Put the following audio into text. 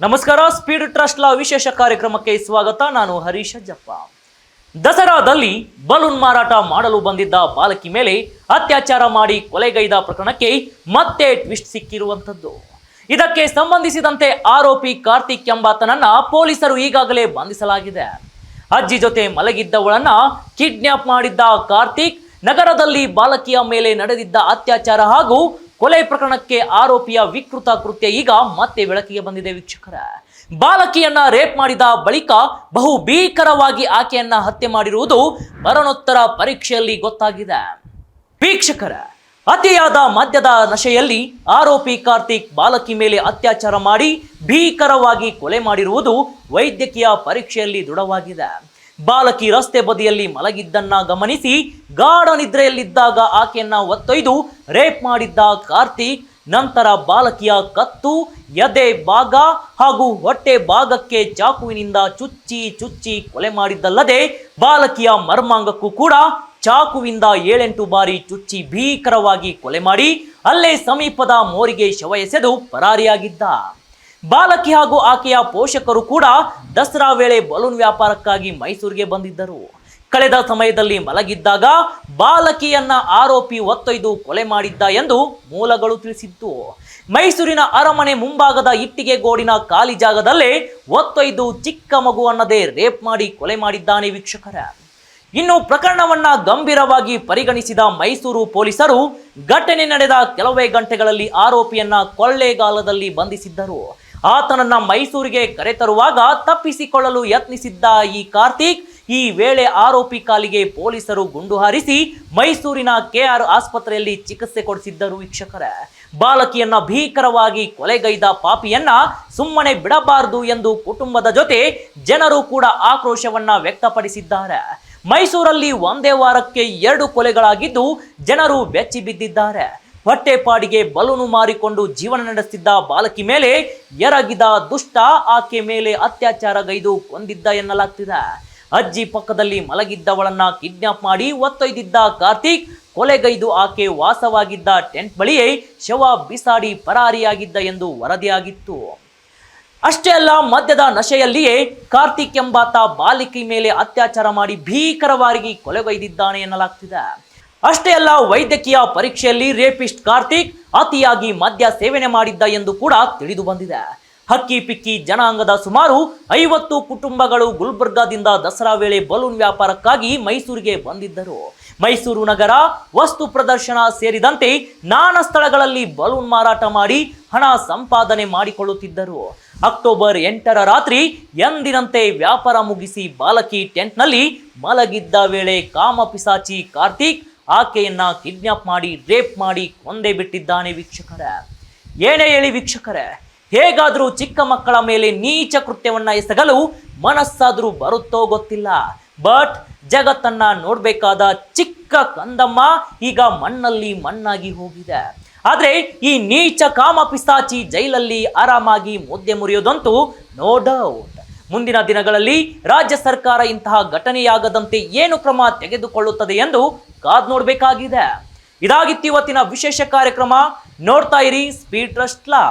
ನಮಸ್ಕಾರ. Speed trust ಲಾ ವಿಶೇಷ ಕಾರ್ಯಕ್ರಮಕ್ಕೆ ಸ್ವಾಗತ. ನಾನು ಹರೀಶ್ ಅಜ್ಜಪ್ಪ. ದಸರಾದಲ್ಲಿ ಬಲೂನ್ ಮಾರಾಟ ಮಾಡಲು ಬಂದಿದ್ದ ಬಾಲಕಿ ಮೇಲೆ ಅತ್ಯಾಚಾರ ಮಾಡಿ ಕೊಲೆಗೈದ ಪ್ರಕರಣಕ್ಕೆ ಮತ್ತೆ ಟ್ವಿಸ್ಟ್ ಸಿಕ್ಕಿರುವಂತದ್ದು. ಇದಕ್ಕೆ ಸಂಬಂಧಿಸಿದಂತೆ ಆರೋಪಿ ಕಾರ್ತಿಕ್ ಎಂಬಾತನನ್ನ ಪೊಲೀಸರು ಈಗಾಗಲೇ ಬಂಧಿಸಲಾಗಿದೆ. ಅಜ್ಜಿ ಜೊತೆ ಮಲಗಿದ್ದವಳನ್ನ ಕಿಡ್ನಾಪ್ ಮಾಡಿದ್ದ ಕಾರ್ತಿಕ್ ನಗರದಲ್ಲಿ ಬಾಲಕಿಯ ಮೇಲೆ ನಡೆದಿದ್ದ ಅತ್ಯಾಚಾರ ಹಾಗೂ ಕೊಲೆ ಪ್ರಕರಣಕ್ಕೆ ಆರೋಪಿಯ ವಿಕೃತ ಕೃತ್ಯ ಈಗ ಮತ್ತೆ ಬೆಳಕಿಗೆ ಬಂದಿದೆ. ವೀಕ್ಷಕರ, ಬಾಲಕಿಯನ್ನ ರೇಪ್ ಮಾಡಿದ ಬಳಿಕ ಬಹು ಭೀಕರವಾಗಿ ಆಕೆಯನ್ನ ಹತ್ಯೆ ಮಾಡಿರುವುದು ಮರಣೋತ್ತರ ಪರೀಕ್ಷೆಯಲ್ಲಿ ಗೊತ್ತಾಗಿದೆ. ವೀಕ್ಷಕರ, ಅತಿಯಾದ ಮದ್ಯದ ನಶೆಯಲ್ಲಿ ಆರೋಪಿ ಕಾರ್ತಿಕ್ ಬಾಲಕಿ ಮೇಲೆ ಅತ್ಯಾಚಾರ ಮಾಡಿ ಭೀಕರವಾಗಿ ಕೊಲೆ ಮಾಡಿರುವುದು ವೈದ್ಯಕೀಯ ಪರೀಕ್ಷೆಯಲ್ಲಿ ದೃಢವಾಗಿದೆ. ಬಾಲಕಿ ರಸ್ತೆ ಬದಿಯಲ್ಲಿ ಮಲಗಿದ್ದನ್ನ ಗಮನಿಸಿ ಗಾಢ ನಿದ್ರೆಯಲ್ಲಿದ್ದಾಗ ಆಕೆಯನ್ನ ಒತ್ತೊಯ್ದು ರೇಪ್ ಮಾಡಿದ್ದ ಕಾರ್ತಿಕ್ ನಂತರ ಬಾಲಕಿಯ ಕತ್ತು, ಎದೆ ಭಾಗ ಹಾಗೂ ಹೊಟ್ಟೆ ಭಾಗಕ್ಕೆ ಚಾಕುವಿನಿಂದ ಚುಚ್ಚಿ ಕೊಲೆ ಮಾಡಿದ್ದಲ್ಲದೆ ಬಾಲಕಿಯ ಮರ್ಮಾಂಗಕ್ಕೂ ಕೂಡ ಚಾಕುವಿಂದ 7-8 ಬಾರಿ ಚುಚ್ಚಿ ಭೀಕರವಾಗಿ ಕೊಲೆ ಮಾಡಿ ಅಲ್ಲೇ ಸಮೀಪದ ಮೋರಿಗೆ ಶವ ಎಸೆದು ಪರಾರಿಯಾಗಿದ್ದ. ಬಾಲಕಿ ಹಾಗೂ ಆಕೆಯ ಪೋಷಕರು ಕೂಡ ದಸರಾ ವೇಳೆ ಬಲೂನ್ ವ್ಯಾಪಾರಕ್ಕಾಗಿ ಮೈಸೂರಿಗೆ ಬಂದಿದ್ದರು. ಕಳೆದ ಸಮಯದಲ್ಲಿ ಮಲಗಿದ್ದಾಗ ಬಾಲಕಿಯನ್ನ ಆರೋಪಿ ಒತ್ತೊಯ್ದು ಕೊಲೆ ಮಾಡಿದ್ದ ಎಂದು ಮೂಲಗಳು ತಿಳಿಸಿತ್ತು. ಮೈಸೂರಿನ ಅರಮನೆ ಮುಂಭಾಗದ ಇಟ್ಟಿಗೆ ಗೋಡಿನ ಖಾಲಿ ಜಾಗದಲ್ಲೇ ಒತ್ತೊಯ್ದು ಚಿಕ್ಕ ಮಗುವನ್ನದೇ ರೇಪ್ ಮಾಡಿ ಕೊಲೆ ಮಾಡಿದ್ದಾನೆ. ವೀಕ್ಷಕರ, ಇನ್ನು ಪ್ರಕರಣವನ್ನ ಗಂಭೀರವಾಗಿ ಪರಿಗಣಿಸಿದ ಮೈಸೂರು ಪೊಲೀಸರು ಘಟನೆ ನಡೆದ ಕೆಲವೇ ಗಂಟೆಗಳಲ್ಲಿ ಆರೋಪಿಯನ್ನ ಕೊಳ್ಳೇಗಾಲದಲ್ಲಿ ಬಂಧಿಸಿದ್ದರು. ಆತನನ್ನ ಮೈಸೂರಿಗೆ ಕರೆತರುವಾಗ ತಪ್ಪಿಸಿಕೊಳ್ಳಲು ಯತ್ನಿಸಿದ್ದ ಈ ಕಾರ್ತಿಕ್ ಈ ವೇಳೆ ಆರೋಪಿ ಕಾಲಿಗೆ ಪೊಲೀಸರು ಗುಂಡು ಹಾರಿಸಿ ಮೈಸೂರಿನ ಕೆಆರ್ ಆಸ್ಪತ್ರೆಯಲ್ಲಿ ಚಿಕಿತ್ಸೆ ಕೊಡಿಸಿದ್ದರು. ವೀಕ್ಷಕರ, ಬಾಲಕಿಯನ್ನ ಭೀಕರವಾಗಿ ಕೊಲೆಗೈದ ಪಾಪಿಯನ್ನ ಸುಮ್ಮನೆ ಬಿಡಬಾರದು ಎಂದು ಕುಟುಂಬದ ಜೊತೆ ಜನರು ಕೂಡ ಆಕ್ರೋಶವನ್ನ ವ್ಯಕ್ತಪಡಿಸಿದ್ದಾರೆ. ಮೈಸೂರಲ್ಲಿ ಒಂದೇ ವಾರಕ್ಕೆ 2 ಕೊಲೆಗಳಾಗಿದ್ದು ಜನರು ಬೆಚ್ಚಿ ಬಿದ್ದಿದ್ದಾರೆ. ಹೊಟ್ಟೆಪಾಡಿಗೆ ಬಲೂನು ಮಾರಿಕೊಂಡು ಜೀವನ ನಡೆಸುತ್ತಿದ್ದ ಬಾಲಕಿ ಮೇಲೆ ಎರಗಿದ ದುಷ್ಟ ಆಕೆ ಮೇಲೆ ಅತ್ಯಾಚಾರಗೈದು ಕೊಂದಿದ್ದ ಎನ್ನಲಾಗ್ತಿದೆ. ಅಜ್ಜಿ ಪಕ್ಕದಲ್ಲಿ ಮಲಗಿದ್ದವಳನ್ನ ಕಿಡ್ನಾಪ್ ಮಾಡಿ ಒತ್ತೊಯ್ದಿದ್ದ ಕಾರ್ತಿಕ್ ಕೊಲೆಗೈದು ಆಕೆ ವಾಸವಾಗಿದ್ದ ಟೆಂಟ್ ಬಳಿಯೇ ಶವ ಬಿಸಾಡಿ ಪರಾರಿಯಾಗಿದ್ದ ಎಂದು ವರದಿಯಾಗಿತ್ತು. ಅಷ್ಟೇ ಅಲ್ಲ, ಮದ್ಯದ ನಶೆಯಲ್ಲಿಯೇ ಕಾರ್ತಿಕ್ ಎಂಬಾತ ಬಾಲಿಕೆ ಮೇಲೆ ಅತ್ಯಾಚಾರ ಮಾಡಿ ಭೀಕರವಾಗಿ ಕೊಲೆಗೈದಿದ್ದಾನೆ ಎನ್ನಲಾಗ್ತಿದೆ. ಅಷ್ಟೇ ಅಲ್ಲ, ವೈದ್ಯಕೀಯ ಪರೀಕ್ಷೆಯಲ್ಲಿ ರೇಪಿಸ್ಟ್ ಕಾರ್ತಿಕ್ ಅತಿಯಾಗಿ ಮದ್ಯ ಸೇವನೆ ಮಾಡಿದ್ದ ಎಂದು ಕೂಡ ತಿಳಿದು ಬಂದಿದೆ. ಹಕ್ಕಿ ಪಿಕ್ಕಿ ಜನಾಂಗದ ಸುಮಾರು 50 ಕುಟುಂಬಗಳು ಗುಲ್ಬರ್ಗಾದಿಂದ ದಸರಾ ವೇಳೆ ಬಲೂನ್ ವ್ಯಾಪಾರಕ್ಕಾಗಿ ಮೈಸೂರಿಗೆ ಬಂದಿದ್ದರು. ಮೈಸೂರು ನಗರ, ವಸ್ತು ಪ್ರದರ್ಶನ ಸೇರಿದಂತೆ ನಾನಾ ಸ್ಥಳಗಳಲ್ಲಿ ಬಲೂನ್ ಮಾರಾಟ ಮಾಡಿ ಹಣ ಸಂಪಾದನೆ ಮಾಡಿಕೊಳ್ಳುತ್ತಿದ್ದರು. ಅಕ್ಟೋಬರ್ 8ರ ರಾತ್ರಿ ಎಂದಿನಂತೆ ವ್ಯಾಪಾರ ಮುಗಿಸಿ ಬಾಲಕಿ ಟೆಂಟ್ನಲ್ಲಿ ಮಲಗಿದ್ದ ವೇಳೆ ಕಾಮಪಿಸಾಚಿ ಕಾರ್ತಿಕ್ ಆಕೆಯನ್ನ ಕಿಡ್ನಾಪ್ ಮಾಡಿ ರೇಪ್ ಮಾಡಿ ಕೊಂದೇ ಬಿಟ್ಟಿದ್ದಾನೆ. ವೀಕ್ಷಕರ, ಏನೇ ಹೇಳಿ ವೀಕ್ಷಕರೇ, ಹೇಗಾದ್ರೂ ಚಿಕ್ಕ ಮಕ್ಕಳ ಮೇಲೆ ನೀಚ ಕೃತ್ಯವನ್ನ ಎಸಗಲು ಮನಸ್ಸಾದ್ರೂ ಬರುತ್ತೋ ಗೊತ್ತಿಲ್ಲ. ಬಟ್ ಜಗತ್ತನ್ನ ನೋಡ್ಬೇಕಾದ ಚಿಕ್ಕ ಕಂದಮ್ಮ ಈಗ ಮಣ್ಣಲ್ಲಿ ಮಣ್ಣಾಗಿ ಹೋಗಿದೆ. ಆದ್ರೆ ಈ ನೀಚ ಕಾಮಪಿಸಾಚಿ ಜೈಲಲ್ಲಿ ಆರಾಮಾಗಿ ಮುದ್ದೆ ಮುರಿಯೋದಂತೂ ನೋ ಡೌಟ್. ಮುಂದಿನ ದಿನಗಳಲ್ಲಿ ರಾಜ್ಯ ಸರ್ಕಾರ ಇಂತಹ ಘಟನೆಯಾಗದಂತೆ ಏನು ಕ್ರಮ ತೆಗೆದುಕೊಳ್ಳುತ್ತದೆ ಎಂದು ಕಾದ್ ನೋಡಬೇಕಾಗಿದೆ. ಇದಾಗಿತ್ತು ಇವತ್ತಿನ ವಿಶೇಷ ಕಾರ್ಯಕ್ರಮ. ನೋಡ್ತಾ ಇರಿ ಸ್ಪೀಡ್ ಟ್ರಸ್ಟ್ ಲಾ.